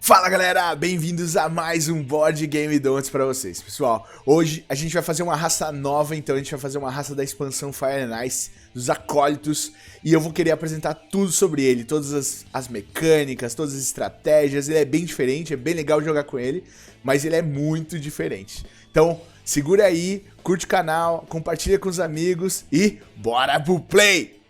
Fala galera, bem-vindos a mais um Board Game Don'ts pra vocês. Pessoal, hoje a gente vai fazer uma raça nova, então a gente vai fazer uma raça da expansão Fire and Ice, dos Acólitos, e eu vou querer apresentar tudo sobre ele, todas as mecânicas, todas as estratégias. Ele é bem diferente, é bem legal jogar com ele, mas ele é muito diferente. Então, segura aí, curte o canal, compartilha com os amigos e bora pro play!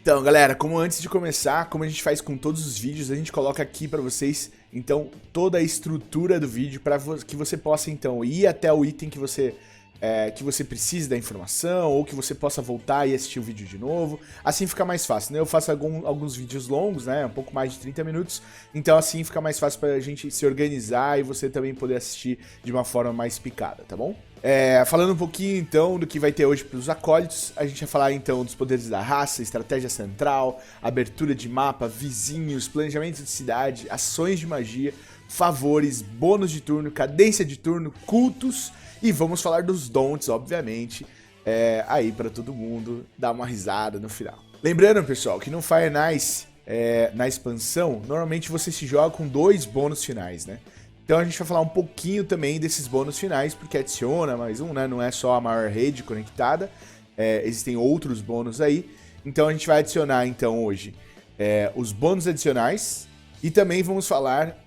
Então, galera, como antes de começar, como a gente faz com todos os vídeos, a gente coloca aqui pra vocês, então, toda a estrutura do vídeo para que você possa, então, ir até o item que você precise da informação, ou que você possa voltar e assistir o vídeo de novo. Assim fica mais fácil, né? Eu faço alguns vídeos longos, né? Um pouco mais de 30 minutos, então assim fica mais fácil pra gente se organizar e você também poder assistir de uma forma mais picada, tá bom? Falando um pouquinho então do que vai ter hoje para os acólitos, a gente vai falar então dos poderes da raça, estratégia central, abertura de mapa, vizinhos, planejamento de cidade, ações de magia, favores, bônus de turno, cadência de turno, cultos e vamos falar dos don'ts, obviamente, aí para todo mundo dar uma risada no final. Lembrando, pessoal, que no Fire and Ice, na expansão, normalmente você se joga com 2 bônus finais, né? Então a gente vai falar um pouquinho também desses bônus finais, porque adiciona mais um, né? Não é só a maior rede conectada, existem outros bônus aí. Então a gente vai adicionar então hoje os bônus adicionais e também vamos falar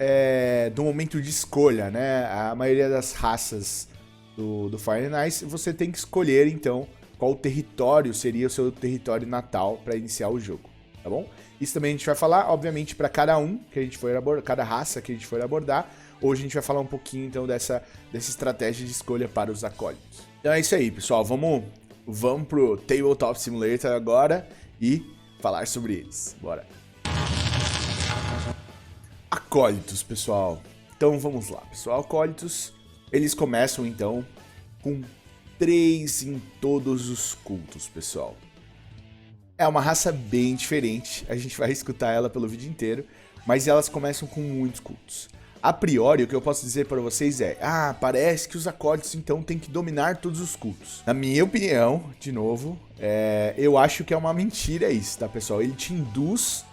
do momento de escolha, né? A maioria das raças do Fire and Ice, você tem que escolher então qual território seria o seu território natal para iniciar o jogo, tá bom? Isso também a gente vai falar, obviamente, para cada um que a gente for abordar, cada raça que a gente for abordar. Hoje a gente vai falar um pouquinho então dessa estratégia de escolha para os acólitos. Então é isso aí, pessoal. Vamos pro Tabletop Simulator agora e falar sobre eles. Bora. Acólitos, pessoal. Então vamos lá, pessoal. Acólitos, eles começam então com 3 em todos os cultos, pessoal. É uma raça bem diferente, a gente vai escutar ela pelo vídeo inteiro, mas elas começam com muitos cultos. A priori, o que eu posso dizer para vocês parece que os acólitos então têm que dominar todos os cultos. Na minha opinião, de novo, eu acho que é uma mentira isso, tá, pessoal? Ele te induz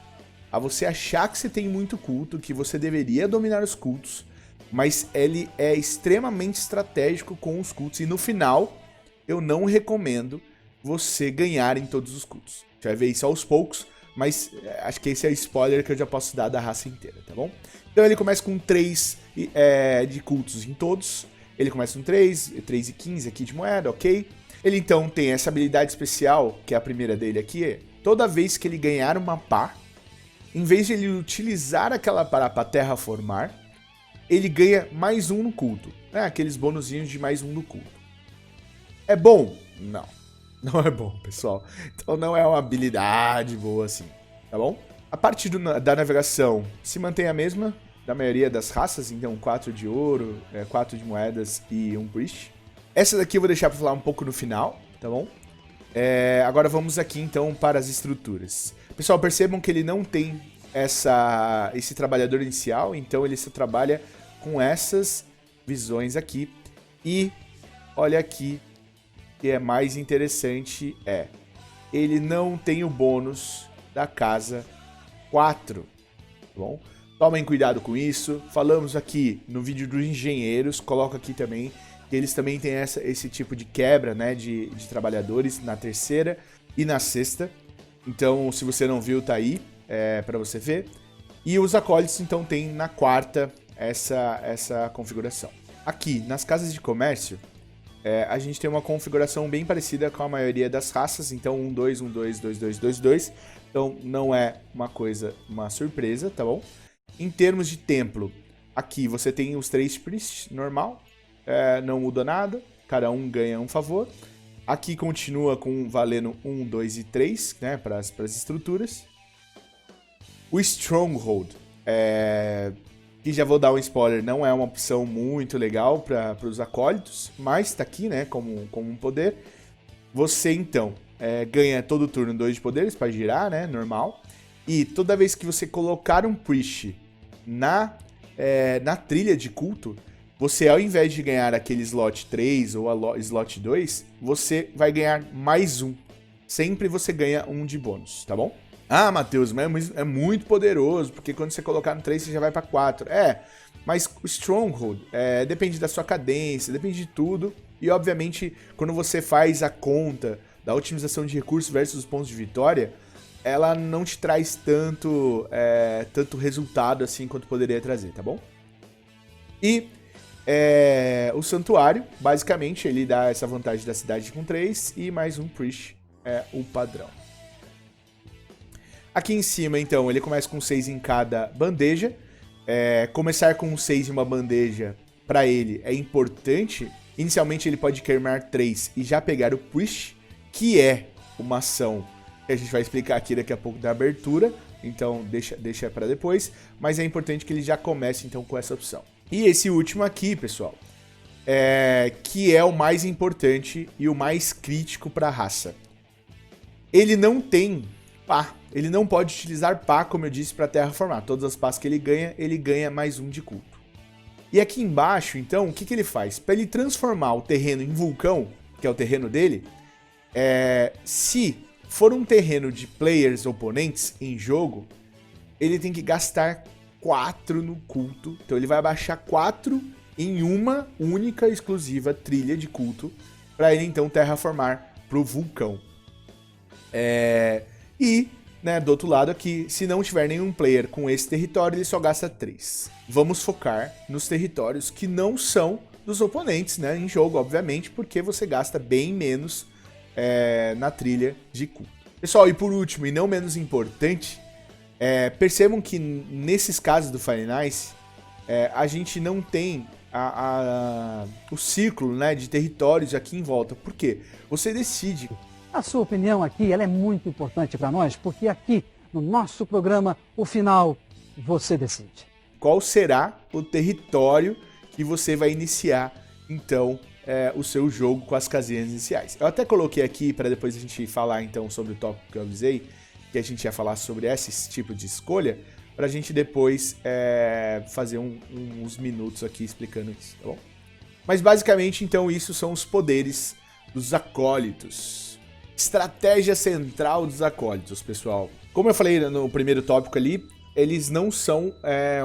a você achar que você tem muito culto, que você deveria dominar os cultos, mas ele é extremamente estratégico com os cultos e no final, eu não recomendo você ganhar em todos os cultos. A gente vai ver isso aos poucos, mas acho que esse é o spoiler que eu já posso dar da raça inteira, tá bom? Então ele começa com 3 de cultos em todos. Ele começa com 3 e 15 aqui de moeda, ok? Ele então tem essa habilidade especial, que é a primeira dele aqui. Toda vez que ele ganhar uma pá, em vez de ele utilizar aquela pá para terraformar, ele ganha mais um no culto. Né? Aqueles bonuzinhos de mais um no culto. É bom? Não. Não é bom, pessoal. Então não é uma habilidade boa assim, tá bom? A parte da navegação se mantém a mesma da maioria das raças, então 4 de ouro, 4 de moedas e 1 priest. Essa daqui eu vou deixar para falar um pouco no final, tá bom? Agora vamos aqui então para as estruturas. Pessoal, percebam que ele não tem esse trabalhador inicial, então ele só trabalha com essas visões aqui. E olha aqui, que é mais interessante ele não tem o bônus da casa 4, tá bom? Tomem cuidado com isso. Falamos aqui no vídeo dos engenheiros, coloco aqui também, que eles também têm esse tipo de quebra, né, de trabalhadores na terceira e na sexta. Então, se você não viu, tá aí, para você ver. E os acólitos, então, tem na quarta essa configuração. Aqui, nas casas de comércio, a gente tem uma configuração bem parecida com a maioria das raças, então 1, 2, 1, 2, 2, 2, 2, 2. Então não é uma surpresa, tá bom? Em termos de templo, aqui você tem os 3 priests, normal, não muda nada, cada um ganha um favor. Aqui continua com valendo 1, 2 e 3, né, para as estruturas. O Stronghold, que já vou dar um spoiler, não é uma opção muito legal para os acólitos, mas está aqui, né, como um poder. Você, então, ganha todo turno 2 de poderes para girar, né, normal. E toda vez que você colocar um priest na trilha de culto, você, ao invés de ganhar aquele slot 3 ou a slot 2, você vai ganhar mais um. sempre você ganha 1 de bônus, tá bom? Ah, Matheus, mas é muito poderoso, porque quando você colocar no 3, você já vai pra 4. Mas o Stronghold depende da sua cadência, depende de tudo. E, obviamente, quando você faz a conta da otimização de recursos versus os pontos de vitória, ela não te traz tanto resultado assim quanto poderia trazer, tá bom? E o Santuário, basicamente, ele dá essa vantagem da cidade com 3 e mais um Priest, o padrão. Aqui em cima, então, ele começa com 6 em cada bandeja. Começar com 6 em uma bandeja, para ele, é importante. Inicialmente, ele pode queimar 3 e já pegar o Priest, que é uma ação que a gente vai explicar aqui daqui a pouco da abertura. Então, deixa para depois. Mas é importante que ele já comece, então, com essa opção. E esse último aqui, pessoal, que é o mais importante e o mais crítico para a raça. Ele não tem pá. Ele não pode utilizar pá, como eu disse, para terraformar. Todas as pás que ele ganha mais 1 de culto. E aqui embaixo, então, o que ele faz? Para ele transformar o terreno em vulcão, que é o terreno dele, se for um terreno de players oponentes em jogo, ele tem que gastar 4 no culto. Então ele vai abaixar 4 em uma única exclusiva trilha de culto, para ele então terraformar pro vulcão. Do outro lado aqui, se não tiver nenhum player com esse território, ele só gasta 3. Vamos focar nos territórios que não são dos oponentes, né, em jogo, obviamente, porque você gasta bem menos na trilha de culto. Pessoal, e por último, e não menos importante, percebam que nesses casos do Fire Nice, a gente não tem o círculo, né, de territórios aqui em volta. Por quê? Você decide. A sua opinião aqui ela é muito importante para nós, porque aqui no nosso programa, o final, você decide. Qual será o território que você vai iniciar, então, o seu jogo com as casinhas iniciais? Eu até coloquei aqui para depois a gente falar, então, sobre o tópico que eu avisei, que a gente ia falar sobre esse tipo de escolha, para a gente depois fazer uns minutos aqui explicando isso, tá bom? Mas basicamente, então, isso são os poderes dos acólitos. Estratégia central dos acólitos, pessoal. Como eu falei no primeiro tópico ali, eles não são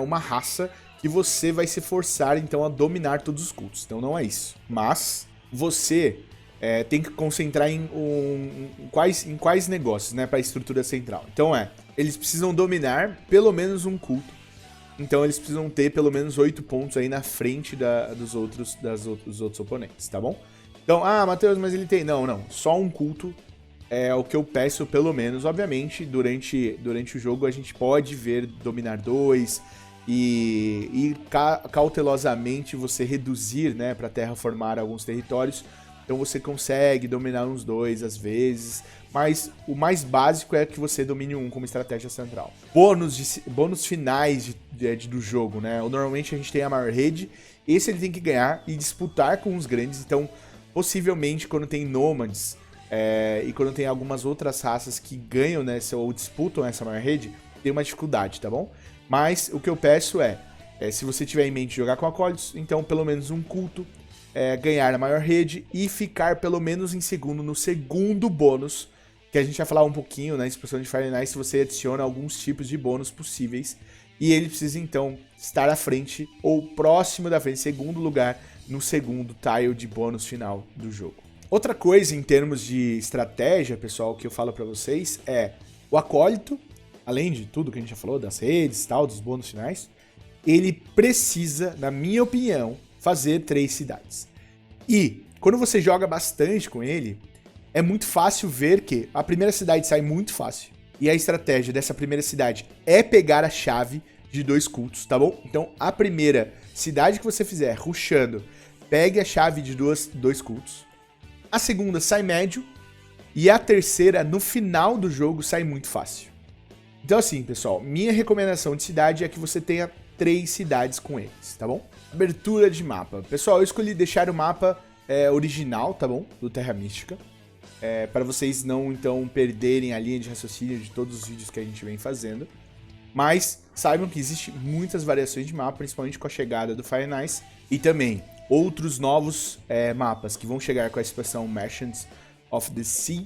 uma raça que você vai se forçar, então, a dominar todos os cultos. Então, não é isso. Mas você tem que concentrar em quais negócios, né, para a estrutura central. Então, eles precisam dominar pelo menos um culto. Então, eles precisam ter pelo menos 8 pontos aí na frente dos outros oponentes, tá bom? Então, Matheus, mas ele tem... Não. Só um culto é o que eu peço, pelo menos. Obviamente, durante o jogo, a gente pode ver dominar 2 e cautelosamente você reduzir, né, para terraformar alguns territórios. Então, você consegue dominar uns 2 às vezes. Mas o mais básico é que você domine um como estratégia central. Bônus finais do jogo, né? Normalmente, a gente tem a maior rede. Esse ele tem que ganhar e disputar com os grandes. Então... possivelmente, quando tem nômades e quando tem algumas outras raças que ganham ou disputam essa maior rede, tem uma dificuldade, tá bom? Mas o que eu peço se você tiver em mente jogar com acólitos, então pelo menos um culto, ganhar a maior rede e ficar pelo menos em segundo no segundo bônus, que a gente vai falar um pouquinho na expansão de Fire Nice, se você adiciona alguns tipos de bônus possíveis. E ele precisa, então, estar à frente ou próximo da frente, segundo lugar, no segundo tile de bônus final do jogo. Outra coisa em termos de estratégia, pessoal, que eu falo pra vocês é o acólito, além de tudo que a gente já falou, das redes e tal, dos bônus finais, ele precisa, na minha opinião, fazer 3 cidades. E quando você joga bastante com ele, é muito fácil ver que a primeira cidade sai muito fácil. E a estratégia dessa primeira cidade é pegar a chave de 2 cultos, tá bom? Então, a primeira cidade que você fizer rushando, pegue a chave de 2 cultos. A segunda sai médio. E a terceira, no final do jogo, sai muito fácil. Então, assim, pessoal, minha recomendação de cidade é que você tenha 3 cidades com eles, tá bom? Abertura de mapa. Pessoal, eu escolhi deixar o mapa original, tá bom? Do Terra Mística. Para vocês não, então, perderem a linha de raciocínio de todos os vídeos que a gente vem fazendo. Mas saibam que existem muitas variações de mapa, principalmente com a chegada do Fire Nice. E também outros novos mapas que vão chegar com a expansão Merchants of the Sea.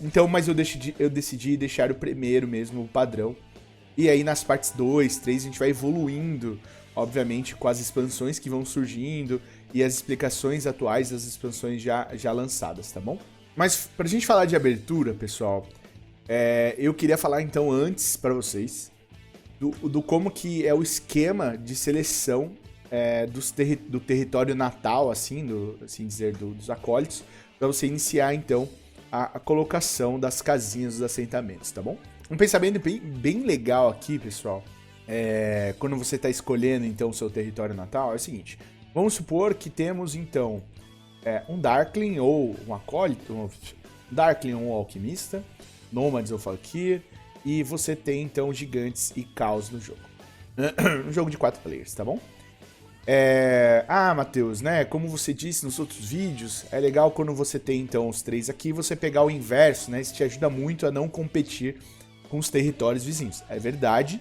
Então, mas eu decidi deixar o primeiro mesmo, o padrão. E aí nas partes 2, 3, a gente vai evoluindo, obviamente, com as expansões que vão surgindo e as explicações atuais das expansões já lançadas, tá bom? Mas pra gente falar de abertura, pessoal, eu queria falar então antes pra vocês do como que é o esquema de seleção do território natal, assim dizer, dos acólitos, pra você iniciar então a colocação das casinhas dos assentamentos, tá bom? Um pensamento bem legal aqui, pessoal, quando você está escolhendo então o seu território natal, é o seguinte: vamos supor que temos então um Darkling ou um acólito, um Darkling ou um alquimista, Nômades ou Fakir, e você tem então gigantes e caos no jogo. Um jogo de 4 players, tá bom? Matheus, né? Como você disse nos outros vídeos, é legal quando você tem então os 3 aqui, você pegar o inverso, né? Isso te ajuda muito a não competir com os territórios vizinhos. É verdade,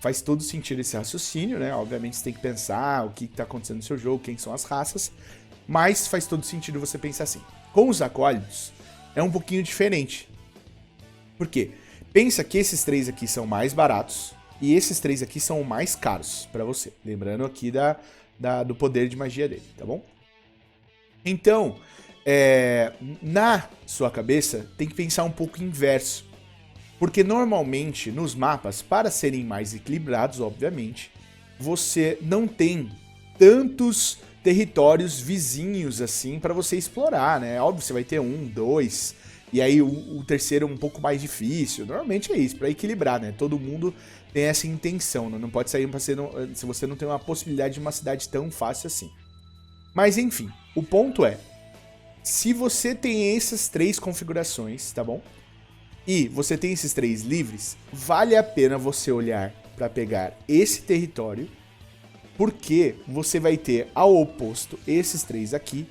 faz todo sentido esse raciocínio, né? Obviamente você tem que pensar o que está acontecendo no seu jogo, quem são as raças, mas faz todo sentido você pensar assim. Com os acólitos, é um pouquinho diferente. Por quê? Pensa que esses 3 aqui são mais baratos e esses 3 aqui são mais caros para você. Lembrando aqui do poder de magia dele, tá bom? Então, na sua cabeça, tem que pensar um pouco inverso. Porque normalmente nos mapas, para serem mais equilibrados, obviamente, você não tem tantos territórios vizinhos assim para você explorar, né? Óbvio, você vai ter 1, 2, e aí o terceiro um pouco mais difícil. Normalmente é isso, para equilibrar, né? Todo mundo tem essa intenção, né? Não pode sair se você não tem uma possibilidade de uma cidade tão fácil assim. Mas enfim, o ponto é, se você tem essas 3 configurações, tá bom? E você tem esses 3 livres, vale a pena você olhar para pegar esse território, porque você vai ter ao oposto esses 3 aqui,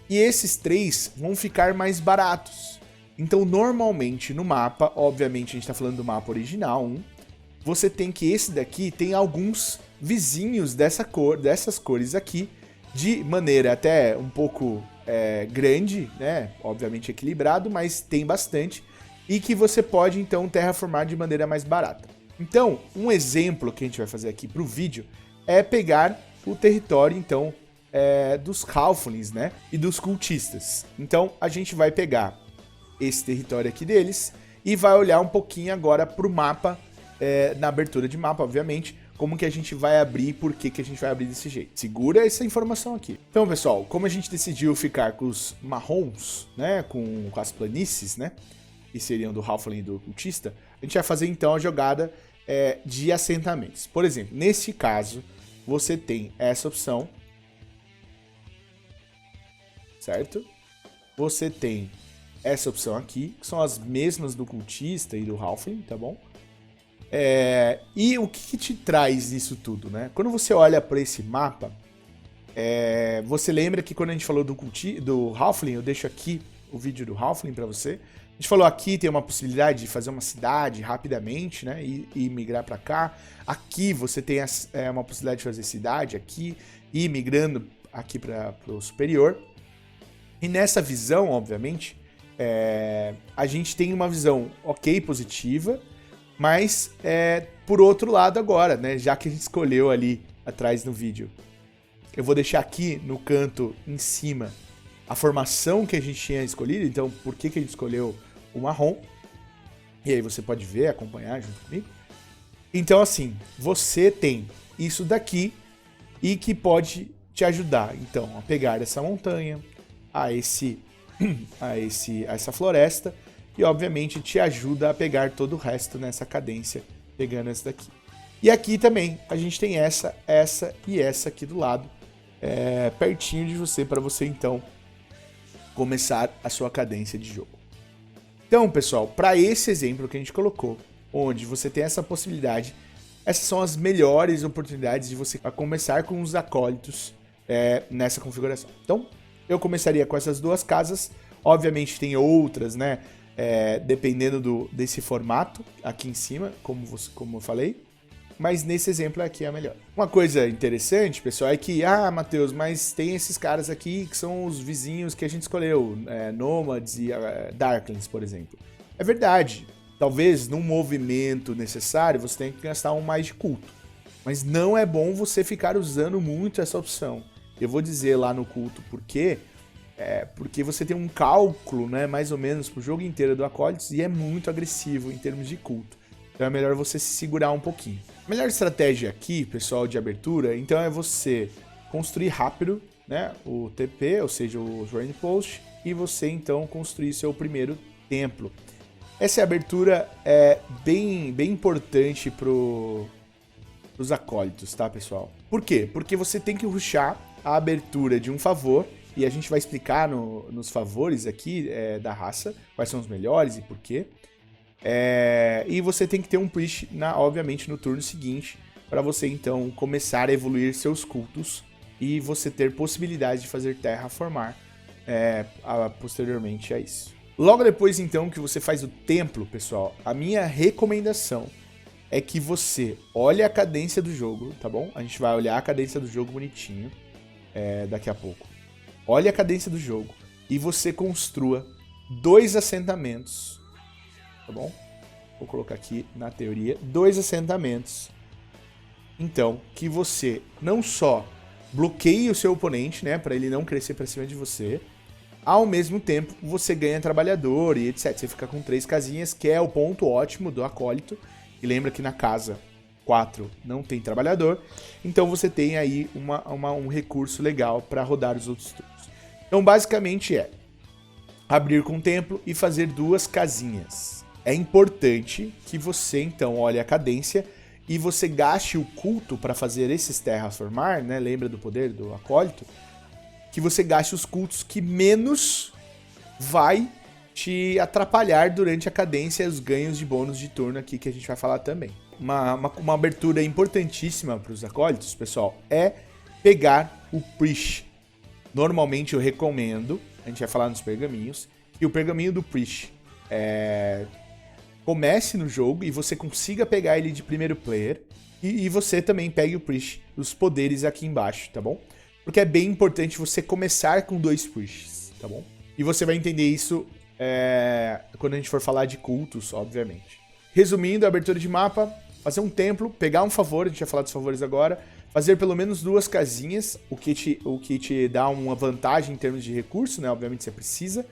e esses 3 vão ficar mais baratos. Então, normalmente no mapa, obviamente a gente está falando do mapa original, você tem que esse daqui tem alguns vizinhos dessas cores aqui, de maneira até um pouco grande, né? Obviamente equilibrado, mas tem bastante. E que você pode, então, terraformar de maneira mais barata. Então, um exemplo que a gente vai fazer aqui para o vídeo é pegar o território, então, dos Halflings, né? E dos cultistas. Então, a gente vai pegar esse território aqui deles e vai olhar um pouquinho agora para o mapa, na abertura de mapa, obviamente, como que a gente vai abrir e por que a gente vai abrir desse jeito. Segura essa informação aqui. Então, pessoal, como a gente decidiu ficar com os marrons, né? Com as planícies, né? Que seriam do Halfling e do cultista, a gente vai fazer então a jogada de assentamentos. Por exemplo, nesse caso, você tem essa opção, certo? Você tem essa opção aqui, que são as mesmas do cultista e do Halfling, tá bom? E o que te traz isso tudo, né? Quando você olha para esse mapa, você lembra que quando a gente falou do Halfling, eu deixo aqui o vídeo do Halfling para você. A gente falou aqui tem uma possibilidade de fazer uma cidade rapidamente, né, e migrar para cá. Aqui você tem uma possibilidade de fazer cidade aqui e migrando aqui para o superior. E nessa visão, obviamente, a gente tem uma visão ok, positiva, mas por outro lado agora, né, já que a gente escolheu ali atrás no vídeo, eu vou deixar aqui no canto em cima a formação que a gente tinha escolhido. Então, por que a gente escolheu o marrom? E aí você pode ver, acompanhar junto comigo. Então, assim, você tem isso daqui e que pode te ajudar, então, a pegar essa montanha, a essa floresta, e obviamente te ajuda a pegar todo o resto nessa cadência, pegando essa daqui. E aqui também a gente tem essa e essa aqui do lado, pertinho de você, para você então começar a sua cadência de jogo. Então, pessoal, para esse exemplo que a gente colocou, onde você tem essa possibilidade, essas são as melhores oportunidades de você começar com os acólitos nessa configuração. Então, eu começaria com essas 2 casas. Obviamente tem outras, né? Dependendo desse formato aqui em cima, como eu falei. mas nesse exemplo aqui é a melhor. Uma coisa interessante, pessoal, é que, Matheus, mas tem esses caras aqui que são os vizinhos que a gente escolheu, Nomads e Darklings, por exemplo. É verdade, talvez num movimento necessário você tenha que gastar um mais de culto, mas não é bom você ficar usando muito essa opção. Eu vou dizer lá no culto por quê. Porque você tem um cálculo, né, mais ou menos, pro jogo inteiro do Acólitos e é muito agressivo em termos de culto. Então é melhor você se segurar um pouquinho. A melhor estratégia aqui, pessoal, de abertura, então é você construir rápido, né, o TP, ou seja, o Rain Post, e você então construir seu primeiro templo. Essa abertura é bem importante pros Acólitos, tá, pessoal? Por quê? Porque você tem que rushar a abertura de um favor. E a gente vai explicar nos favores aqui da raça, quais são os melhores e por quê. E você tem que ter um priest, obviamente, no turno seguinte, para você então começar a evoluir seus cultos e você ter possibilidade de fazer terraformar posteriormente a isso. Logo depois então que você faz o templo, pessoal, a minha recomendação é que você olhe a cadência do jogo, tá bom? A gente vai olhar a cadência do jogo bonitinho daqui a pouco. Olhe a cadência do jogo e você construa 2 assentamentos, tá bom? Vou colocar aqui na teoria, 2 assentamentos. Então, que você não só bloqueie o seu oponente, né, para ele não crescer para cima de você, ao mesmo tempo você ganha trabalhador e etc. Você fica com 3 casinhas, que é o ponto ótimo do Acólito. E lembra que na casa 4 não tem trabalhador, então você tem aí um recurso legal para rodar os outros turnos. Então, basicamente abrir com o templo e fazer 2 casinhas. É importante que você, então, olhe a cadência e você gaste o culto para fazer esses terraformar, né? Lembra do poder do Acólito? Que você gaste os cultos que menos vai te atrapalhar durante a cadência e os ganhos de bônus de turno aqui que a gente vai falar também. Uma abertura importantíssima para os Acólitos, pessoal, é pegar o Priest. Normalmente eu recomendo, a gente vai falar nos pergaminhos, que o pergaminho do Priest comece no jogo e você consiga pegar ele de primeiro player e você também pegue o Priest, os poderes aqui embaixo, tá bom? Porque é bem importante você começar com 2 Priests, tá bom? E você vai entender isso quando a gente for falar de cultos, obviamente. Resumindo, a abertura de mapa, fazer um templo, pegar um favor, a gente vai falar dos favores agora, fazer pelo menos 2 casinhas, o que te dá uma vantagem em termos de recurso, né? Obviamente você precisa.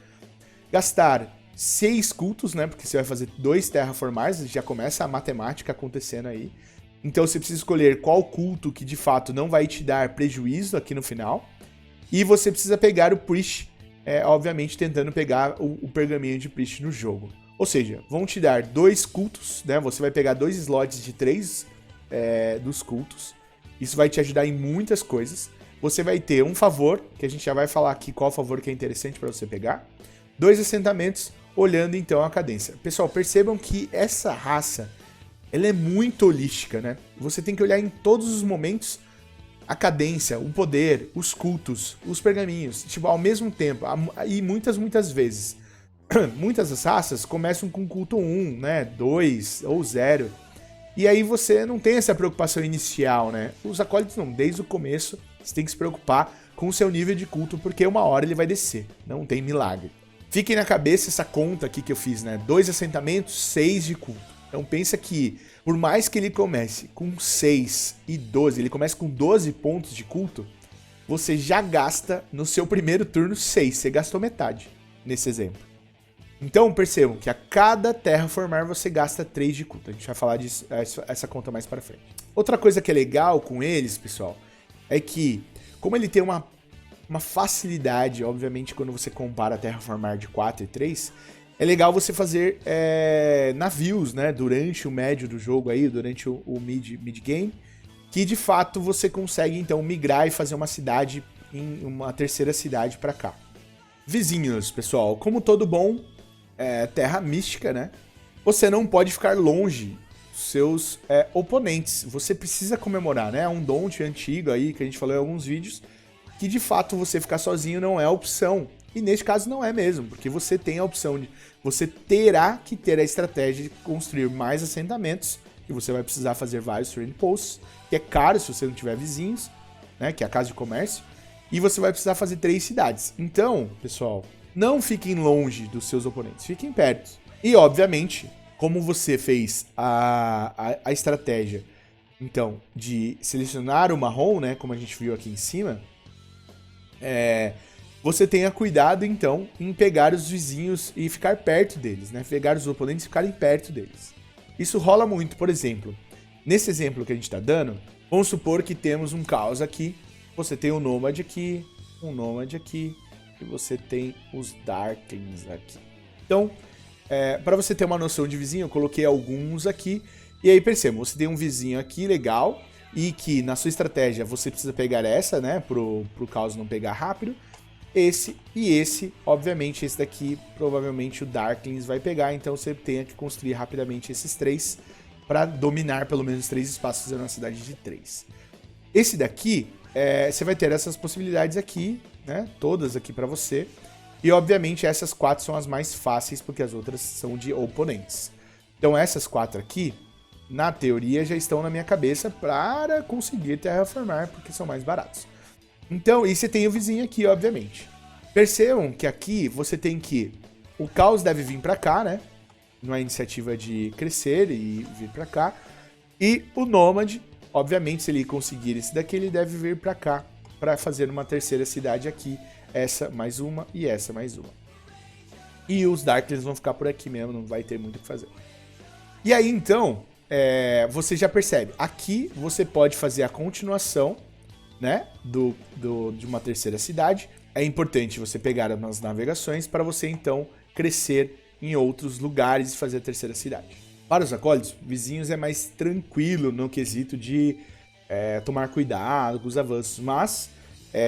Gastar 6 cultos, né? Porque você vai fazer 2 terraformars, já começa a matemática acontecendo aí. Então você precisa escolher qual culto que de fato não vai te dar prejuízo aqui no final. E você precisa pegar o Priest, obviamente tentando pegar o pergaminho de Priest no jogo. Ou seja, vão te dar 2 cultos, né? Você vai pegar 2 slots de 3 dos cultos. Isso vai te ajudar em muitas coisas. Você vai ter um favor, que a gente já vai falar aqui qual favor que é interessante para você pegar. 2 assentamentos, olhando então a cadência. Pessoal, percebam que essa raça, ela é muito holística, né? Você tem que olhar em todos os momentos a cadência, o poder, os cultos, os pergaminhos, tipo, ao mesmo tempo. E muitas vezes, muitas das raças começam com culto 1, né? 2 ou 0. E aí você não tem essa preocupação inicial, né? Os Acólitos não, desde o começo você tem que se preocupar com o seu nível de culto, porque uma hora ele vai descer, não tem milagre. Fiquem na cabeça essa conta aqui que eu fiz, né? 2 assentamentos, 6 de culto. Então pensa que, por mais que ele comece com 6 e 12, ele comece com 12 pontos de culto, você já gasta no seu primeiro turno 6, você gastou metade nesse exemplo. Então percebam que a cada terraformar você gasta 3 de culto. A gente vai falar disso, essa conta mais para frente. Outra coisa que é legal com eles, pessoal, é que como ele tem uma facilidade, obviamente, quando você compara terraformar de 4 e 3, é legal você fazer navios, né, durante o médio do jogo aí, durante o mid-game, que de fato você consegue então migrar e fazer uma cidade em uma terceira cidade para cá. Vizinhos, pessoal, como todo bom terra mística, né? Você não pode ficar longe dos seus oponentes. Você precisa comemorar, né? É um Don't antigo aí que a gente falou em alguns vídeos, que de fato você ficar sozinho não é opção. E neste caso não é mesmo, porque você tem a opção de... Você terá que ter a estratégia de construir mais assentamentos que você vai precisar fazer vários Trading Posts, que é caro se você não tiver vizinhos, né, que é a casa de comércio, e você vai precisar fazer 3 cidades. Então, pessoal, não fiquem longe dos seus oponentes, fiquem perto. E, obviamente, como você fez a estratégia, então, de selecionar o marrom, né, como a gente viu aqui em cima, você tenha cuidado, então, em pegar os vizinhos e ficar perto deles, né? Pegar os oponentes e ficarem perto deles. Isso rola muito, por exemplo, nesse exemplo que a gente está dando, vamos supor que temos um caos aqui, você tem um Nômade aqui, um Nômade aqui, e você tem os Darklings aqui. Então, para você ter uma noção de vizinho, eu coloquei alguns aqui, e aí perceba, você tem um vizinho aqui legal, e que na sua estratégia você precisa pegar essa, né, pro caos não pegar rápido. Esse e esse, obviamente, esse daqui provavelmente o Darklings vai pegar, então você tem que construir rapidamente esses 3 para dominar pelo menos 3 espaços na cidade de 3. Esse daqui, você vai ter essas possibilidades aqui, né, todas aqui para você, e obviamente essas 4 são as mais fáceis porque as outras são de oponentes. Então essas 4 aqui, na teoria, já estão na minha cabeça para conseguir terraformar, porque são mais baratos. Então, e você tem o vizinho aqui, obviamente. Percebam que aqui você tem que... O caos deve vir pra cá, né? Numa iniciativa de crescer e vir pra cá. E o Nômade, obviamente, se ele conseguir esse daqui, ele deve vir pra cá. Pra fazer uma terceira cidade aqui. Essa mais uma e essa mais uma. E os Darklings vão ficar por aqui mesmo, não vai ter muito o que fazer. E aí, então, você já percebe. Aqui você pode fazer a continuação, né, de uma terceira cidade. É importante você pegar umas navegações para você então crescer em outros lugares e fazer a terceira cidade. Para os acólitos, vizinhos é mais tranquilo no quesito de tomar cuidado com os avanços, mas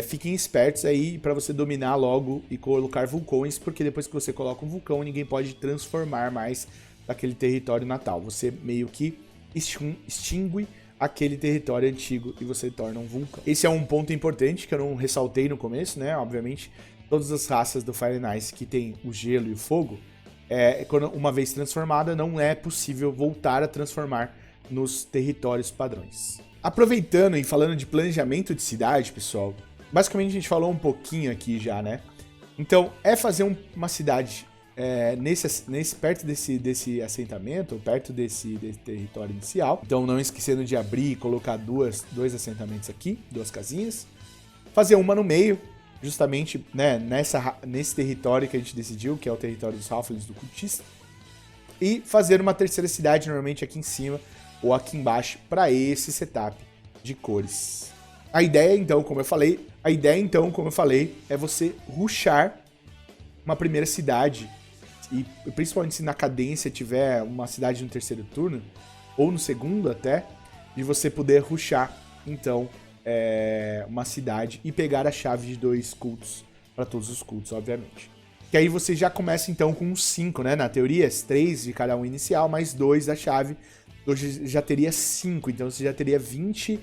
fiquem espertos aí para você dominar logo e colocar vulcões, porque depois que você coloca um vulcão, ninguém pode transformar mais daquele território natal. Você meio que extingue aquele território antigo e você torna um vulcão. Esse é um ponto importante que eu não ressaltei no começo, né? Obviamente, todas as raças do Fire and Ice que tem o gelo e o fogo, quando uma vez transformada, não é possível voltar a transformar nos territórios padrões. Aproveitando e falando de planejamento de cidade, pessoal, basicamente a gente falou um pouquinho aqui já, né? Então, fazer uma cidade perto desse assentamento, perto desse território inicial. Então, não esquecendo de abrir e colocar dois assentamentos aqui, 2 casinhas. Fazer uma no meio, justamente, né, nesse território que a gente decidiu, que é o território dos Halflings do Cultista. E fazer uma terceira cidade, normalmente aqui em cima ou aqui embaixo, para esse setup de cores. A ideia, então, como eu falei, é você rushar uma primeira cidade. E principalmente se na cadência tiver uma cidade no terceiro turno, ou no segundo até, de você poder rushar, então, uma cidade e pegar a chave de 2 cultos, para todos os cultos, obviamente. Que aí você já começa, então, com 5, né? Na teoria, 3 de cada um inicial, mais 2 da chave. Hoje já teria 5, então você já teria 20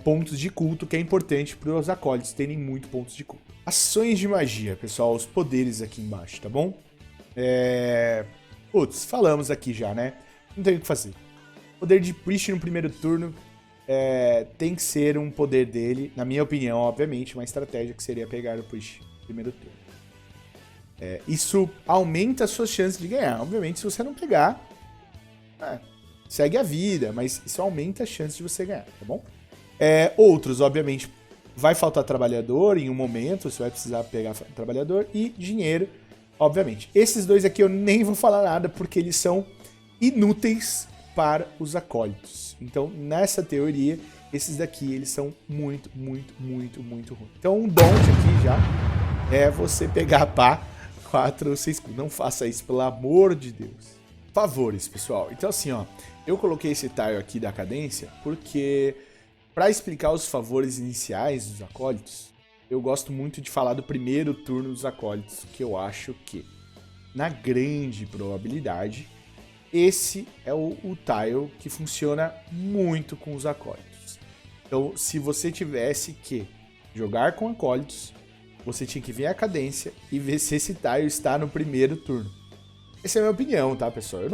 pontos de culto, que é importante para os acólitos terem muito pontos de culto. Ações de magia, pessoal, os poderes aqui embaixo, tá bom? Putz, falamos aqui já, né? Não tem o que fazer. Poder de Priest no primeiro turno tem que ser um poder dele, na minha opinião, obviamente, uma estratégia que seria pegar o Priest no primeiro turno. Isso aumenta as suas chances de ganhar. Obviamente, se você não pegar, segue a vida, mas isso aumenta as chances de você ganhar, tá bom? Outros, obviamente, vai faltar trabalhador em um momento, você vai precisar pegar trabalhador e dinheiro. Obviamente. Esses 2 aqui eu nem vou falar nada porque eles são inúteis para os acólitos. Então, nessa teoria, esses daqui, eles são muito, muito, muito, muito ruins. Então, um don't aqui já é você pegar pá 4 ou 6. Não faça isso, pelo amor de Deus. Favores, pessoal. Então, assim, ó, eu coloquei esse tile aqui da cadência porque, para explicar os favores iniciais dos acólitos, eu gosto muito de falar do primeiro turno dos acólitos, que eu acho que, na grande probabilidade, esse é o tile que funciona muito com os acólitos. Então, se você tivesse que jogar com acólitos, você tinha que ver a cadência e ver se esse tile está no primeiro turno. Essa é a minha opinião, tá, pessoal?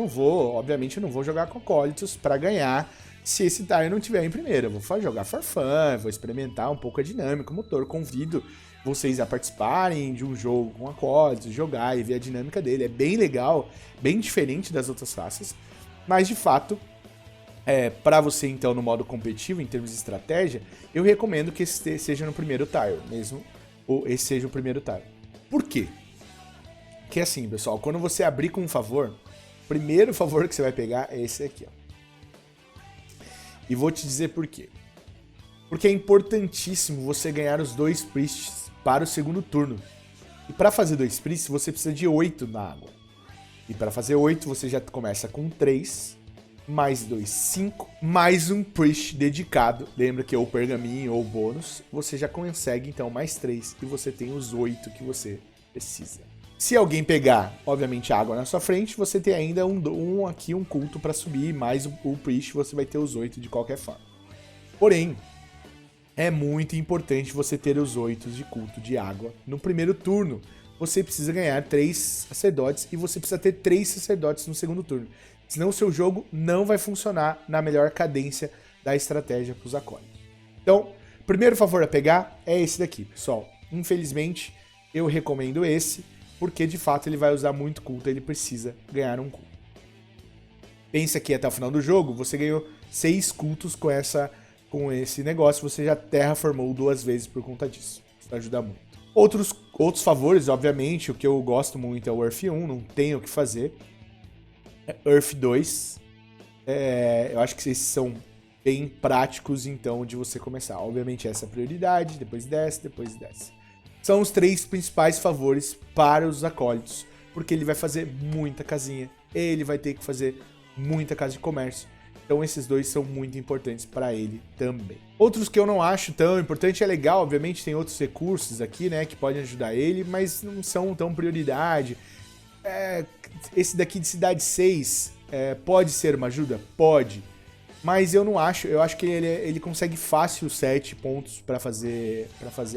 Obviamente eu não vou jogar com Acólitos pra ganhar se esse tile não tiver em primeiro. Eu vou jogar for fun, vou experimentar um pouco a dinâmica, o motor. Convido vocês a participarem de um jogo com Acólitos, jogar e ver a dinâmica dele. É bem legal, bem diferente das outras raças, mas de fato, para você então no modo competitivo, em termos de estratégia, eu recomendo que esse seja no primeiro tile, mesmo ou esse seja o primeiro tile. Por quê? Que é assim, pessoal, quando você abrir com um favor, o primeiro favor que você vai pegar é esse aqui, ó. E vou te dizer por quê. Porque é importantíssimo você ganhar os 2 priests para o segundo turno. E para fazer 2 priests, você precisa de 8 na água. E para fazer 8, você já começa com 3, mais 2, 5, mais um priest dedicado. Lembra que é o pergaminho ou o bônus. Você já consegue, então, mais 3. E você tem os 8 que você precisa. Se alguém pegar, obviamente, água na sua frente, você tem ainda um culto para subir, mais o priest, você vai ter os 8 de qualquer forma. Porém, é muito importante você ter os 8 de culto de água no primeiro turno. Você precisa ganhar 3 sacerdotes e você precisa ter 3 sacerdotes no segundo turno. Senão o seu jogo não vai funcionar na melhor cadência da estratégia para os acólitos. Então, o primeiro favor a pegar é esse daqui, pessoal. Infelizmente, eu recomendo esse, porque de fato ele vai usar muito culto, ele precisa ganhar um culto. Pensa que até o final do jogo você ganhou 6 cultos com esse negócio, você já terraformou 2 vezes por conta disso. Isso ajuda muito. Outros favores, obviamente, o que eu gosto muito é o Earth 1, não tem o que fazer. Earth 2, eu acho que esses são bem práticos, então, de você começar. Obviamente essa é a prioridade, depois desce. São os 3 principais favores para os acólitos, porque ele vai fazer muita casinha, ele vai ter que fazer muita casa de comércio, então esses 2 são muito importantes para ele também. Outros que eu não acho tão importante, é legal, obviamente tem outros recursos aqui, né, que podem ajudar ele, mas não são tão prioridade. Esse daqui de Cidade 6 pode ser uma ajuda? Pode. Mas eu não acho, eu acho que ele consegue fácil 7 pontos pra fazer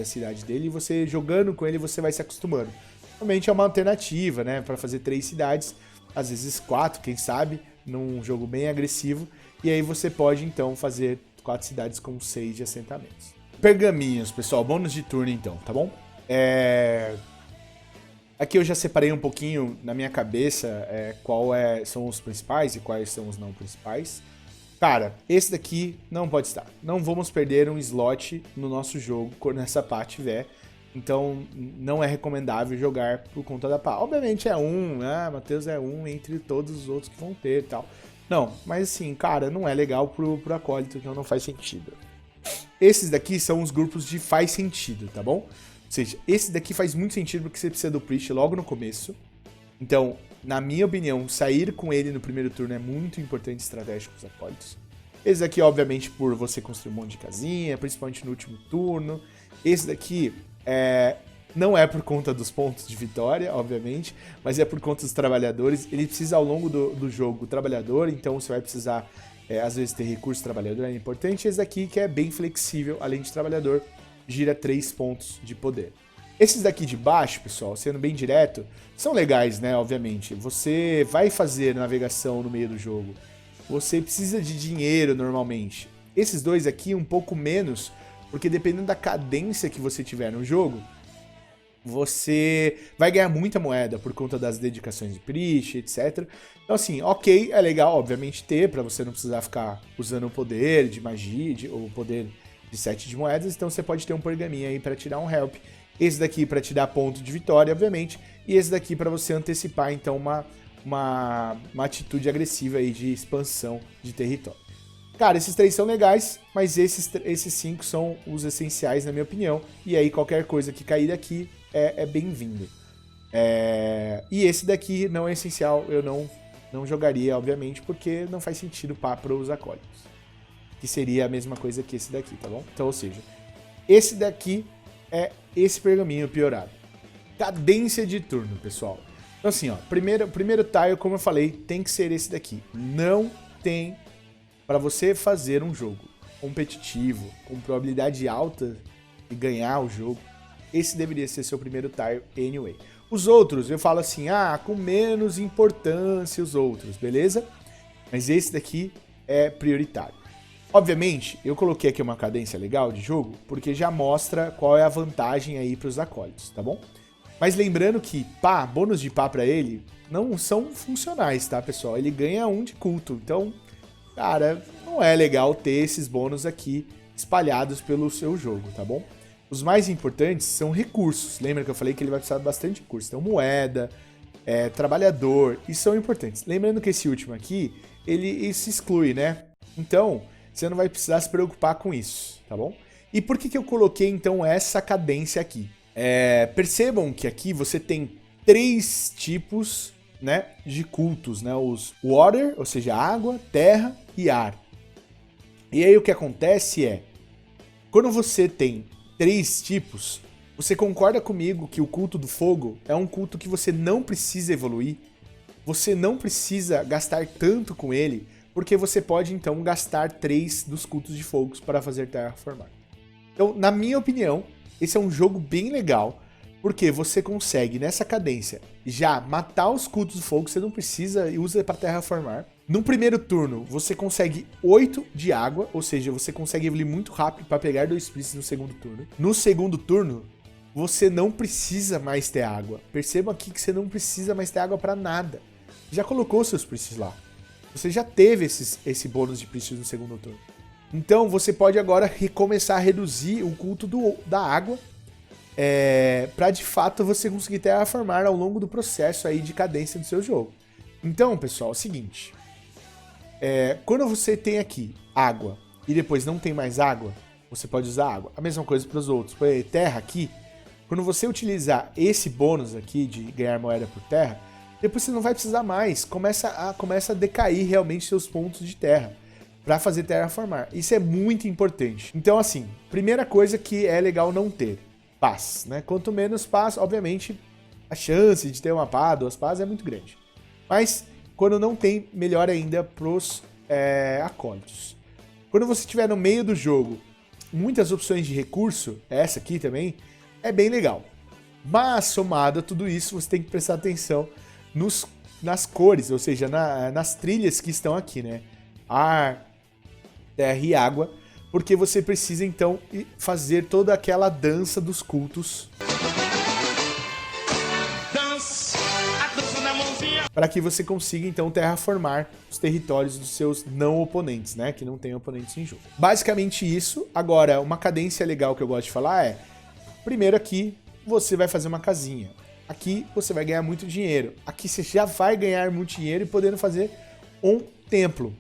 a cidade dele, e você jogando com ele você vai se acostumando. Realmente é uma alternativa, né, pra fazer 3 cidades, às vezes 4, quem sabe, num jogo bem agressivo, e aí você pode então fazer 4 cidades com 6 de assentamentos. Pergaminhos, pessoal, bônus de turno então, tá bom? Aqui eu já separei um pouquinho na minha cabeça são os principais e quais são os não principais. Cara, esse daqui não pode estar. Não vamos perder um slot no nosso jogo quando essa pá tiver. Então, não é recomendável jogar por conta da pá. Obviamente é Matheus é um entre todos os outros que vão ter e tal. Não, mas assim, cara, não é legal pro acólito, então não faz sentido. Esses daqui são os grupos de faz sentido, tá bom? Ou seja, esse daqui faz muito sentido porque você precisa do priest logo no começo. Então, na minha opinião, sair com ele no primeiro turno é muito importante estratégico para os acólitos. Esse daqui, obviamente, por você construir um monte de casinha, principalmente no último turno. Esse daqui não é por conta dos pontos de vitória, obviamente, mas é por conta dos trabalhadores. Ele precisa, ao longo do jogo, trabalhador, então você vai precisar, às vezes, ter recurso trabalhador, é importante. Esse daqui, que é bem flexível, além de trabalhador, gira 3 pontos de poder. Esses daqui de baixo, pessoal, sendo bem direto, são legais, né, obviamente. Você vai fazer navegação no meio do jogo. Você precisa de dinheiro, normalmente. Esses 2 aqui, um pouco menos, porque dependendo da cadência que você tiver no jogo, você vai ganhar muita moeda por conta das dedicações de priest, etc. Então, assim, ok, é legal, obviamente, ter, pra você não precisar ficar usando o poder de magia, ou o poder de 7 de moedas. Então, você pode ter um pergaminho aí pra tirar um help. Esse daqui para te dar ponto de vitória, obviamente, e esse daqui para você antecipar, então, uma atitude agressiva aí de expansão de território. Cara, esses 3 são legais, mas esses 5 são os essenciais, na minha opinião, e aí qualquer coisa que cair daqui é bem-vindo. E esse daqui não é essencial, eu não jogaria, obviamente, porque não faz sentido para os acólitos, que seria a mesma coisa que esse daqui, tá bom? Então, ou seja, esse daqui é esse pergaminho piorado. Cadência de turno, pessoal. Então assim, ó, primeiro tile, como eu falei, tem que ser esse daqui. Não tem, para você fazer um jogo competitivo, com probabilidade alta de ganhar o jogo, esse deveria ser seu primeiro tile anyway. Os outros, eu falo assim, com menos importância os outros, beleza? Mas esse daqui é prioritário. Obviamente, eu coloquei aqui uma cadência legal de jogo, porque já mostra qual é a vantagem aí para os acólitos, tá bom? Mas lembrando que bônus de pá pra ele não são funcionais, tá, pessoal? Ele ganha 1 de culto, então, cara, não é legal ter esses bônus aqui espalhados pelo seu jogo, tá bom? Os mais importantes são recursos. Lembra que eu falei que ele vai precisar de bastante recurso? Então, moeda, trabalhador, e são importantes. Lembrando que esse último aqui, ele se exclui, né? Então, você não vai precisar se preocupar com isso, tá bom? E por que eu coloquei, então, essa cadência aqui? Percebam que aqui você tem 3 tipos, né, de cultos, né? Os water, ou seja, água, terra e ar. E aí o que acontece quando você tem 3 tipos, você concorda comigo que o culto do fogo é um culto que você não precisa evoluir? Você não precisa gastar tanto com ele, porque você pode então gastar 3 dos cultos de fogo para fazer terraformar. Então, na minha opinião, esse é um jogo bem legal, porque você consegue, nessa cadência, já matar os cultos do fogo, você não precisa e usa para terraformar. No primeiro turno, você consegue 8 de água, ou seja, você consegue evoluir muito rápido para pegar 2 príncipes no segundo turno. No segundo turno, você não precisa mais ter água. Perceba aqui que você não precisa mais ter água para nada. Já colocou seus príncipes lá. Você já teve esse bônus de príncipes no segundo turno. Então, você pode agora recomeçar a reduzir o culto da água, para de fato você conseguir terraformar ao longo do processo aí de cadência do seu jogo. Então, pessoal, é o seguinte. Quando você tem aqui água e depois não tem mais água, você pode usar água. A mesma coisa para os outros. Por exemplo, terra aqui, quando você utilizar esse bônus aqui de ganhar moeda por terra, depois você não vai precisar mais. Começa a decair realmente seus pontos de terra para fazer terraformar. Isso é muito importante. Então, assim, primeira coisa que é legal não ter, paz, né? Quanto menos paz, obviamente, a chance de ter uma pá, 2 pás é muito grande. Mas quando não tem, melhor ainda pros acólitos. Quando você estiver no meio do jogo, muitas opções de recurso, essa aqui também, é bem legal. Mas, somado a tudo isso, você tem que prestar atenção nas cores, ou seja, nas trilhas que estão aqui, né? Ar, terra e água, porque você precisa, então, fazer toda aquela dança dos cultos para que você consiga, então, terraformar os territórios dos seus não oponentes, né? Que não tem oponentes em jogo. Basicamente isso. Agora, uma cadência legal que eu gosto de falar primeiro aqui, você vai fazer uma casinha. Aqui, você vai ganhar muito dinheiro. Aqui, você já vai ganhar muito dinheiro e podendo fazer um templo.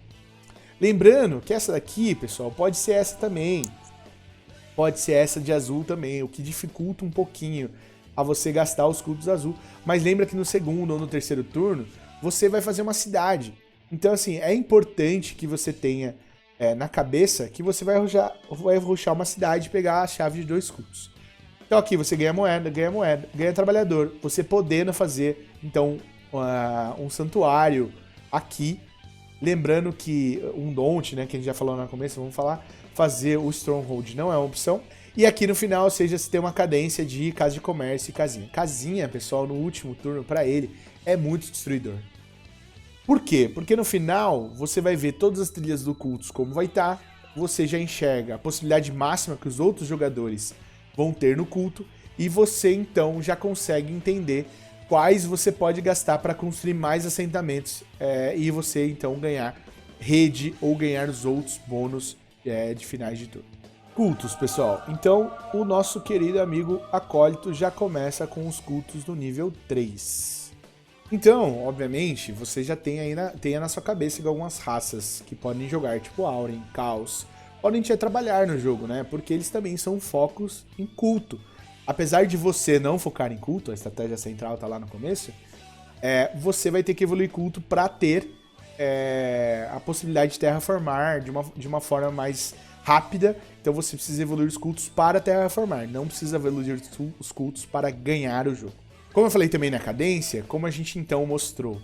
Lembrando que essa daqui, pessoal, pode ser essa também. Pode ser essa de azul também, o que dificulta um pouquinho a você gastar os cultos azul. Mas lembra que no segundo ou no terceiro turno, você vai fazer uma cidade. Então, assim, é importante que você tenha na cabeça que você vai rushar uma cidade e pegar a chave de 2 cultos. Então aqui você ganha moeda, ganha trabalhador. Você podendo fazer, então, um santuário aqui. Lembrando que um Don't, né, que a gente já falou no começo, vamos falar, fazer o Stronghold não é uma opção. E aqui no final, ou seja, você tem uma cadência de casa de comércio e casinha. Casinha, pessoal, no último turno, para ele, é muito destruidor. Por quê? Porque no final, você vai ver todas as trilhas do cultos como vai estar, você já enxerga a possibilidade máxima que os outros jogadores vão ter no culto, e você, então, já consegue entender quais você pode gastar para construir mais assentamentos e você, então, ganhar rede ou ganhar os outros bônus de finais de turno. Cultos, pessoal. Então, o nosso querido amigo Acólito já começa com os cultos no nível 3. Então, obviamente, você já tem aí na sua cabeça algumas raças que podem jogar, tipo Auren, Caos, podem te trabalhar no jogo, né? Porque eles também são focos em culto. Apesar de você não focar em culto, a estratégia central tá lá no começo, você vai ter que evoluir culto para ter a possibilidade de terraformar de uma forma mais rápida. Então você precisa evoluir os cultos para terraformar, não precisa evoluir os cultos para ganhar o jogo. Como eu falei também na cadência, como a gente então mostrou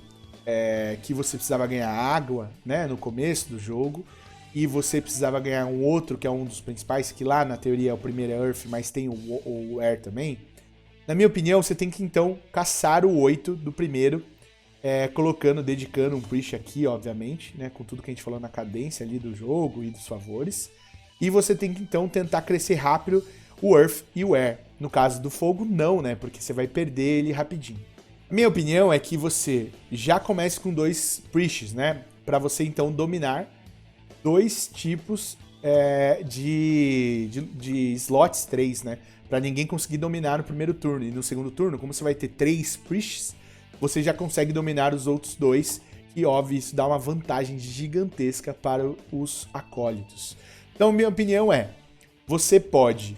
que você precisava ganhar água, né, no começo do jogo, e você precisava ganhar um outro, que é um dos principais, que lá na teoria é o primeiro Earth, mas tem o Air também. Na minha opinião, você tem que então caçar o 8 do primeiro, dedicando um priest aqui, obviamente, né, com tudo que a gente falou na cadência ali do jogo e dos favores. E você tem que então tentar crescer rápido o Earth e o Air. No caso do fogo, não, né, porque você vai perder ele rapidinho. A minha opinião é que você já comece com 2 priests, né, para você então dominar 2 tipos de slots 3, né, para ninguém conseguir dominar no primeiro turno. E no segundo turno, como você vai ter 3 priests, você já consegue dominar os outros 2, e óbvio, isso dá uma vantagem gigantesca para os acólitos. Então, minha opinião é, você pode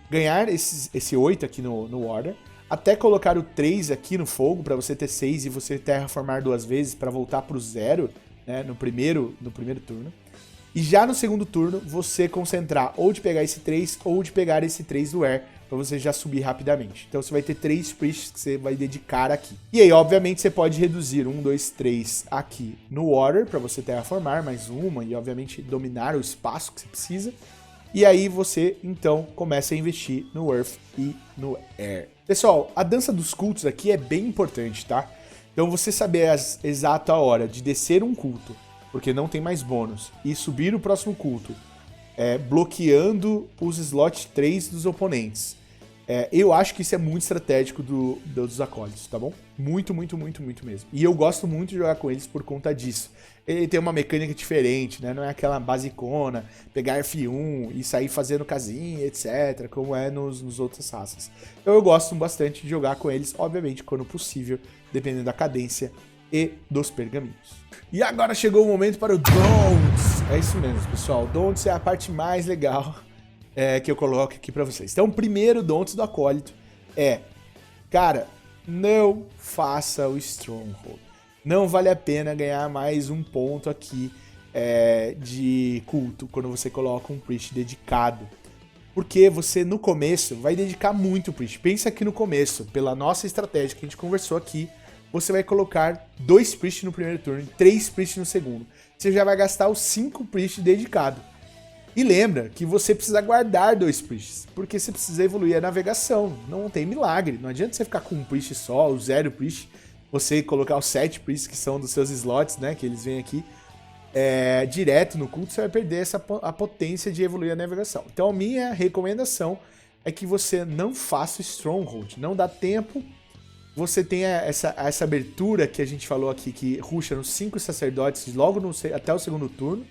ganhar esse 8 aqui no Order, até colocar o 3 aqui no fogo, para você ter 6 e você terraformar 2 vezes para voltar para o 0, né, no primeiro turno. E já no segundo turno, você concentrar ou de pegar esse 3 ou de pegar esse 3 do Air, para você já subir rapidamente. Então você vai ter 3 priests que você vai dedicar aqui. E aí, obviamente, você pode reduzir 1, 2, 3 aqui no Water, para você terraformar mais uma e, obviamente, dominar o espaço que você precisa. E aí você, então, começa a investir no Earth e no Air. Pessoal, a dança dos cultos aqui é bem importante, tá? Então você saber a exata hora de descer um culto, porque não tem mais bônus, e subir o próximo culto, bloqueando os slots 3 dos oponentes. Eu acho que isso é muito estratégico dos acólitos, tá bom? Muito, muito, muito, muito mesmo. E eu gosto muito de jogar com eles por conta disso. Ele tem uma mecânica diferente, né? Não é aquela basicona, pegar F1 e sair fazendo casinha, etc., como é nos outras raças. Então eu gosto bastante de jogar com eles, obviamente, quando possível, dependendo da cadência e dos pergaminhos. E agora chegou o momento para o Don'ts. É isso mesmo, pessoal. O Don'ts é a parte mais legal que eu coloco aqui para vocês. Então, o primeiro Don'ts do acólito cara, não faça o Stronghold. Não vale a pena ganhar mais um ponto aqui de culto quando você coloca um priest dedicado. Porque você, no começo, vai dedicar muito priest. Pensa que no começo, pela nossa estratégia que a gente conversou aqui, você vai colocar 2 priests no primeiro turno e 3 priests no segundo. Você já vai gastar os 5 priests dedicados. E lembra que você precisa guardar 2 priests, porque você precisa evoluir a navegação. Não tem milagre. Não adianta você ficar com um priest só, o 0 priest, você colocar os 7 priests que são dos seus slots, né, que eles vêm aqui, direto no culto, você vai perder a potência de evoluir a navegação. Então a minha recomendação é que você não faça o Stronghold. Não dá tempo. Você tem essa abertura que a gente falou aqui, que rusha nos 5 sacerdotes logo até o segundo turno.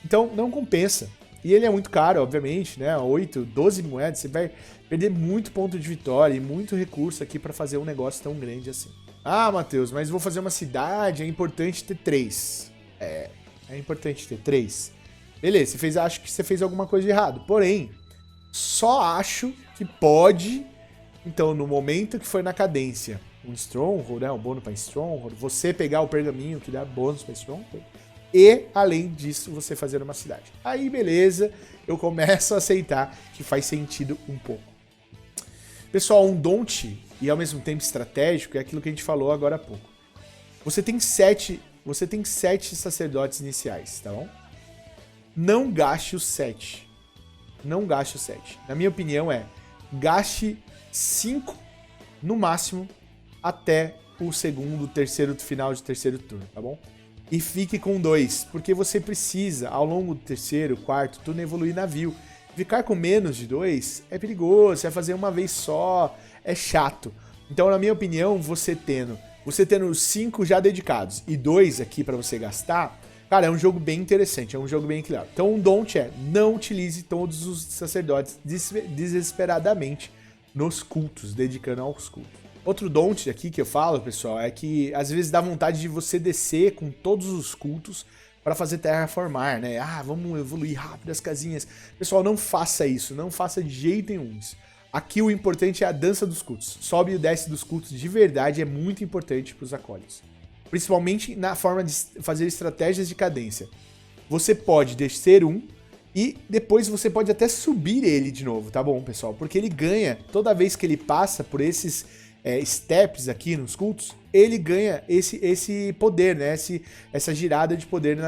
Então, não compensa. E ele é muito caro, obviamente, né? 8, 12 moedas, você vai perder muito ponto de vitória e muito recurso aqui para fazer um negócio tão grande assim. Ah, Matheus, mas vou fazer uma cidade, é importante ter 3. É importante ter 3. Beleza, acho que você fez alguma coisa de errado. Porém, só acho que pode... Então, no momento que foi na cadência, um Stronghold, né, um bônus para Stronghold, você pegar o pergaminho que dá bônus para Stronghold, e, além disso, você fazer uma cidade. Aí, beleza, eu começo a aceitar que faz sentido um pouco. Pessoal, um Don't, e ao mesmo tempo estratégico, é aquilo que a gente falou agora há pouco. Você tem 7 sacerdotes iniciais, tá bom? Não gaste os 7. Não gaste os 7. Na minha opinião, gaste 5 no máximo até o terceiro final de terceiro turno, tá bom? E fique com 2, porque você precisa, ao longo do terceiro, quarto turno, evoluir navio. Ficar com menos de 2 é perigoso, você vai fazer uma vez só, é chato. Então, na minha opinião, você tendo 5 já dedicados e 2 aqui pra você gastar, cara, é um jogo bem interessante, é um jogo bem equilibrado. Então, um don't não utilize todos os sacerdotes desesperadamente nos cultos, dedicando aos cultos. Outro don't aqui que eu falo, pessoal, é que às vezes dá vontade de você descer com todos os cultos para fazer terraformar, né? Ah, vamos evoluir rápido as casinhas. Pessoal, não faça isso, não faça de jeito nenhum isso. Aqui o importante é a dança dos cultos. Sobe e desce dos cultos de verdade é muito importante para os acólitos. Principalmente na forma de fazer estratégias de cadência. Você pode descer um e depois você pode até subir ele de novo, tá bom, pessoal? Porque ele ganha, toda vez que ele passa por esses steps aqui nos cultos, ele ganha esse poder, né? Essa girada de poder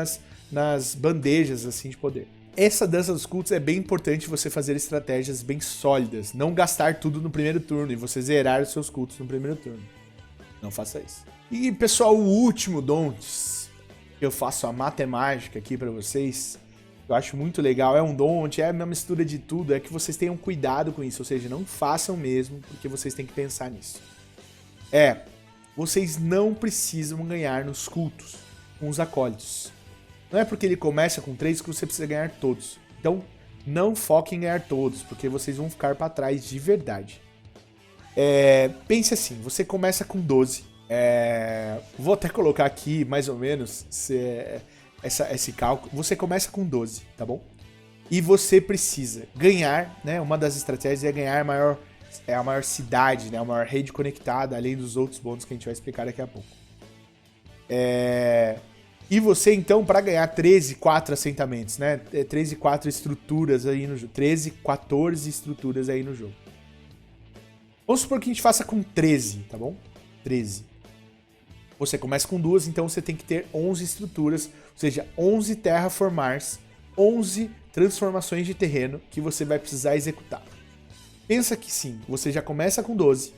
nas bandejas assim de poder. essa dança dos cultos é bem importante você fazer estratégias bem sólidas. Não gastar tudo no primeiro turno e você zerar os seus cultos no primeiro turno. Não faça isso. E, pessoal, o último Don'ts que eu faço a matemática aqui pra vocês, eu acho muito legal, é um Don't, é uma mistura de tudo, é que vocês tenham cuidado com isso, ou seja, não façam mesmo, porque vocês têm que pensar nisso. Vocês não precisam ganhar nos cultos com os acólitos. Não é porque ele começa com 3 que você precisa ganhar todos. Então, não foquem em ganhar todos, porque vocês vão ficar pra trás de verdade. Pense assim, você começa com 12. Vou até colocar aqui, mais ou menos, esse cálculo. Você começa com 12, tá bom? E você precisa ganhar, né? Uma das estratégias é ganhar a maior cidade, né? A maior rede conectada, além dos outros bônus que a gente vai explicar daqui a pouco. E você, então, para ganhar 13, 4 assentamentos, né? 13, 4 estruturas aí no jogo. 13, 14 estruturas aí no jogo. Vamos supor que a gente faça com 13, tá bom? 13. Você começa com 2, então você tem que ter 11 estruturas, ou seja, 11 terraformars, 11 transformações de terreno que você vai precisar executar. Pensa que sim, você já começa com 12,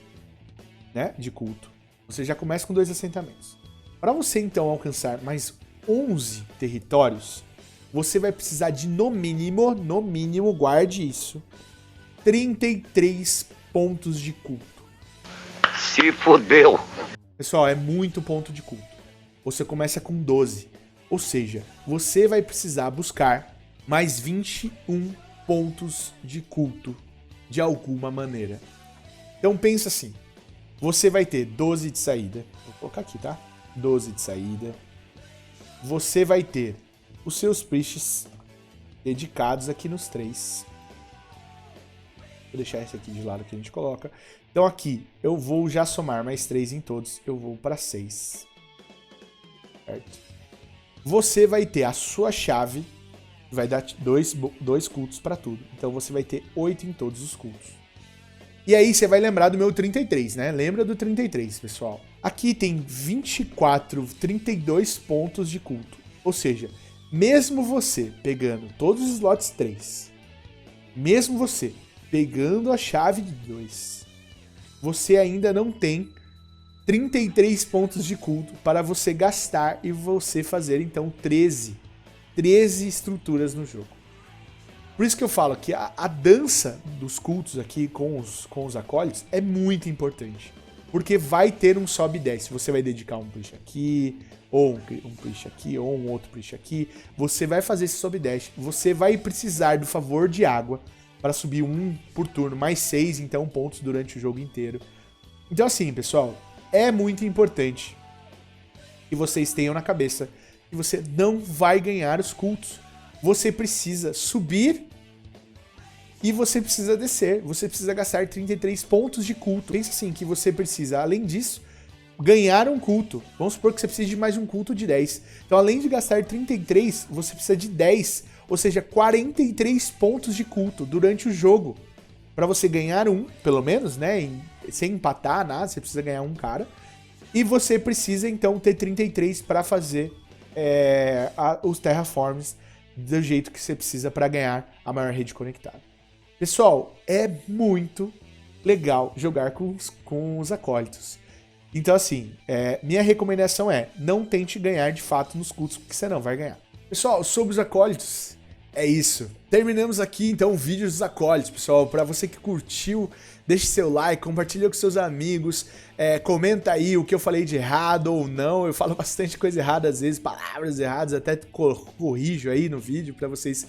né, de culto. Você já começa com 2 assentamentos. Para você, então, alcançar mais 11 territórios, você vai precisar de, no mínimo, guarde isso, 33 pontos de culto. Se fodeu! Pessoal, é muito ponto de culto. Você começa com 12. Ou seja, você vai precisar buscar mais 21 pontos de culto de alguma maneira. Então pensa assim. Você vai ter 12 de saída. Vou colocar aqui, tá? 12 de saída. Você vai ter os seus priests dedicados aqui nos 3. Vou deixar esse aqui de lado que a gente coloca. Então aqui, eu vou já somar mais 3 em todos. Eu vou para 6. Certo? Você vai ter a sua chave. Vai dar 2 cultos para tudo. Então você vai ter 8 em todos os cultos. E aí você vai lembrar do meu 33, né? Lembra do 33, pessoal. Aqui tem 32 pontos de culto. Ou seja, mesmo você pegando todos os slots 3, mesmo você pegando a chave de 2, você ainda não tem 33 pontos de culto para você gastar e você fazer, então, 13 estruturas no jogo. Por isso que eu falo que a dança dos cultos aqui com os acólitos é muito importante. Porque vai ter um sobe e desce. Você vai dedicar um priest aqui, ou um priest aqui, ou um outro priest aqui. Você vai fazer esse sobe e desce. Você vai precisar do favor de água para subir 1 por turno, mais 6, então, pontos durante o jogo inteiro. Então, assim, pessoal, é muito importante que vocês tenham na cabeça que você não vai ganhar os cultos. Você precisa subir e você precisa descer. Você precisa gastar 33 pontos de culto. Pensa assim, que você precisa, além disso, ganhar um culto. Vamos supor que você precisa de mais um culto de 10. Então, além de gastar 33, você precisa de 10, ou seja, 43 pontos de culto durante o jogo. Para você ganhar um, pelo menos, né? Sem empatar nada, você precisa ganhar um cara. E você precisa, então, ter 33 para fazer os terraforms do jeito que você precisa para ganhar a maior rede conectada. Pessoal, é muito legal jogar com os acólitos. Então, assim, minha recomendação é não tente ganhar de fato nos cultos, porque você não vai ganhar. Pessoal, sobre os acólitos, é isso. Terminamos aqui, então, o vídeo dos acólitos, pessoal. Para você que curtiu, deixe seu like, compartilha com seus amigos, comenta aí o que eu falei de errado ou não. Eu falo bastante coisa errada às vezes, palavras erradas, até corrijo aí no vídeo para vocês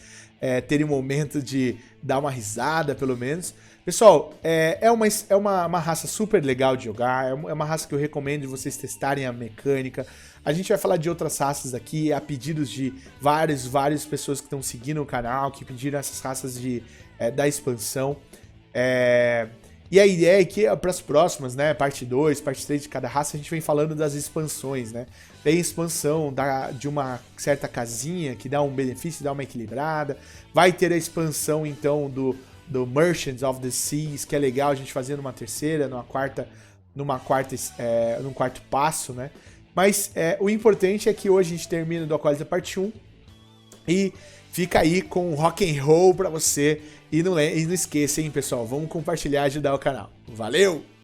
terem um momento de dar uma risada, pelo menos. Pessoal, é uma raça super legal de jogar, é uma raça que eu recomendo vocês testarem a mecânica. A gente vai falar de outras raças aqui, a pedidos de várias pessoas que estão seguindo o canal, que pediram essas raças da expansão. E a ideia é que para as próximas, né, parte 2, parte 3 de cada raça, a gente vem falando das expansões, né? Tem expansão de uma certa casinha que dá um benefício, dá uma equilibrada. Vai ter a expansão, então, do Merchants of the Seas, que é legal a gente fazer numa terceira, num quarto passo, né? Mas o importante é que hoje a gente termina do Acólita parte 1 e Fica aí com rock and roll pra você. E não esqueça, hein, pessoal? Vamos compartilhar e ajudar o canal. Valeu!